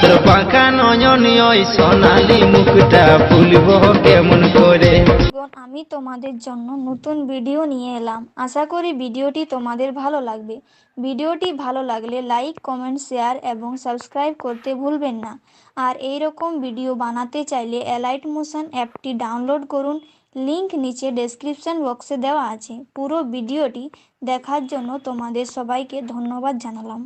তোর পাকা নয়ন ওই সোনালি মুখটা ভুলব কেমন করে। আমি তোমাদের জন্য নতুন ভিডিও নিয়ে এলাম। আশা করি ভিডিওটি তোমাদের ভালো লাগবে। ভিডিওটি ভালো লাগলে লাইক, কমেন্ট, শেয়ার এবং সাবস্ক্রাইব করতে ভুলবেন না। আর এই রকম ভিডিও বানাতে চাইলে অ্যালাইট মোশন অ্যাপটি ডাউনলোড করুন। লিংক নিচে ডেসক্রিপশন বক্সে দেওয়া আছে। পুরো ভিডিওটি দেখার জন্য তোমাদের সবাইকে ধন্যবাদ জানালাম।